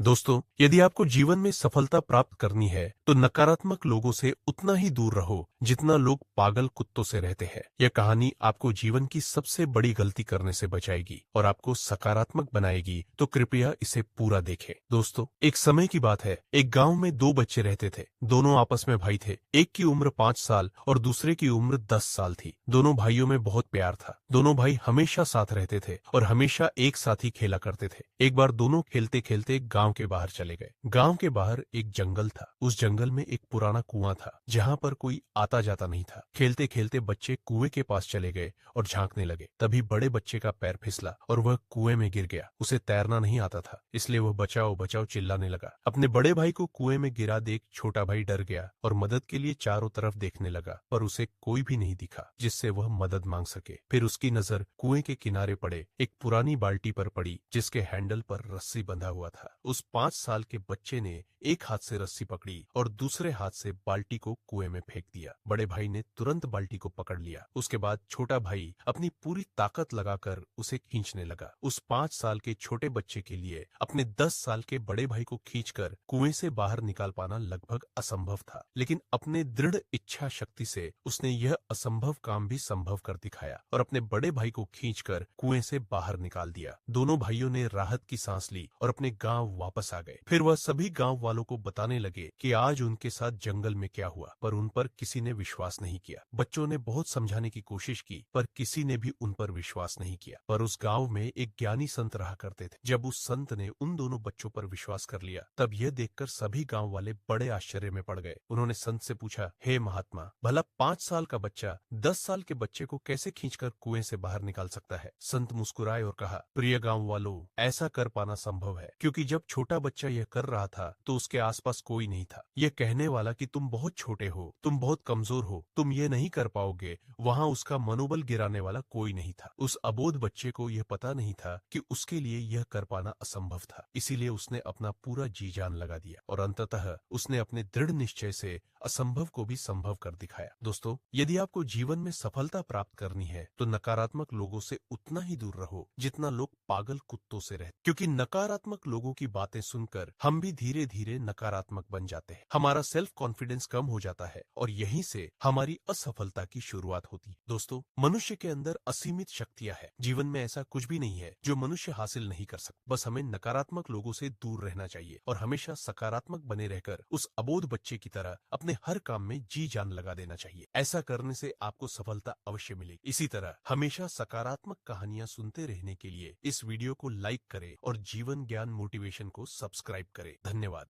दोस्तों, यदि आपको जीवन में सफलता प्राप्त करनी है तो नकारात्मक लोगों से उतना ही दूर रहो जितना लोग पागल कुत्तों से रहते हैं। यह कहानी आपको जीवन की सबसे बड़ी गलती करने से बचाएगी और आपको सकारात्मक बनाएगी, तो कृपया इसे पूरा देखें। दोस्तों, एक समय की बात है, एक गांव में दो बच्चे रहते थे। दोनों आपस में भाई थे। एक की उम्र 5 साल और दूसरे की उम्र 10 साल थी। दोनों भाइयों में बहुत प्यार था। दोनों भाई हमेशा साथ रहते थे और हमेशा एक साथ ही खेला करते थे। एक बार दोनों खेलते खेलते गांव के बाहर चले गए। गांव के बाहर एक जंगल था। उस जंगल में एक पुराना कुआं था जहां पर कोई आता जाता नहीं था। खेलते खेलते बच्चे कुएं के पास चले गए और झांकने लगे। तभी बड़े बच्चे का पैर फिसला और वह कुएं में गिर गया। उसे तैरना नहीं आता था, इसलिए वह बचाओ बचाओ चिल्लाने लगा। अपने बड़े भाई को कुएं में गिरा देख छोटा भाई डर गया और मदद के लिए चारों तरफ देखने लगा, पर उसे कोई भी नहीं दिखा जिससे वह मदद मांग सके। फिर उसकी नजर कुएं के किनारे पड़े एक पुरानी बाल्टी पर पड़ी जिसके हैंडल पर रस्सी बंधा हुआ था। उस 5 साल के बच्चे ने एक हाथ से रस्सी पकड़ी और दूसरे हाथ से बाल्टी को कुएं में फेंक दिया। बड़े भाई ने तुरंत बाल्टी को पकड़ लिया। उसके बाद छोटा भाई अपनी पूरी ताकत लगाकर उसे खींचने लगा। उस 5 साल के छोटे बच्चे के लिए अपने 10 साल के बड़े भाई को खींचकर कुएं से बाहर निकाल पाना लगभग असंभव था, लेकिन अपने दृढ़ इच्छा शक्ति से उसने यह असंभव काम भी संभव कर दिखाया और अपने बड़े भाई को खींचकर कुएं से बाहर निकाल दिया। दोनों भाइयों ने राहत की सांस ली और अपने गांव वापस आ गए। फिर वह सभी गांव वालों को बताने लगे कि आज उनके साथ जंगल में क्या हुआ, पर उन पर किसी ने विश्वास नहीं किया। बच्चों ने बहुत समझाने की कोशिश की, पर किसी ने भी उन पर विश्वास नहीं किया। पर उस गांव में एक ज्ञानी संत रहा करते थे। जब उस संत ने उन दोनों बच्चों पर विश्वास कर लिया, तब यह देखकर सभी गांव वाले बड़े आश्चर्य में पड़ गए। उन्होंने संत से पूछा, हे महात्मा, भला 5 साल का बच्चा 10 साल के बच्चे को कैसे खींचकर कुएं से बाहर निकाल सकता है? संत मुस्कुराए और कहा, प्रिय गांव वालों, ऐसा कर पाना संभव है, क्योंकि जब छोटा बच्चा यह कर रहा था तो उसके आसपास कोई नहीं था। यह कहने वाला कि तुम बहुत छोटे हो, तुम बहुत कमजोर हो, तुम ये नहीं कर पाओगे, वहां उसका मनोबल गिराने वाला कोई नहीं था। उस अबोध बच्चे को यह पता नहीं था कि उसके लिए यह कर पाना असंभव था, इसीलिए उसने अपना पूरा जी जान लगा दिया और अंततः उसने अपने दृढ़ निश्चय से असंभव को भी संभव कर दिखाया। दोस्तों, यदि आपको जीवन में सफलता प्राप्त करनी है तो नकारात्मक लोगों से उतना ही दूर रहो जितना लोग पागल कुत्तों से रहते, क्योंकि नकारात्मक लोगों की बातें सुनकर हम भी धीरे धीरे नकारात्मक बन जाते हैं। हमारा सेल्फ कॉन्फिडेंस कम हो जाता है और यहीं से हमारी असफलता की शुरुआत होती है। दोस्तों, मनुष्य के अंदर असीमित शक्तियां हैं। जीवन में ऐसा कुछ भी नहीं है जो मनुष्य हासिल नहीं कर सकता। बस हमें नकारात्मक लोगों से दूर रहना चाहिए और हमेशा सकारात्मक बने रहकर उस अबोध बच्चे की तरह अपने हर काम में जी जान लगा देना चाहिए। ऐसा करने से आपको सफलता अवश्य मिलेगी। इसी तरह हमेशा सकारात्मक कहानियां सुनते रहने के लिए इस वीडियो को लाइक करें और जीवन ज्ञान मोटिवेशन को सब्सक्राइब करें। धन्यवाद।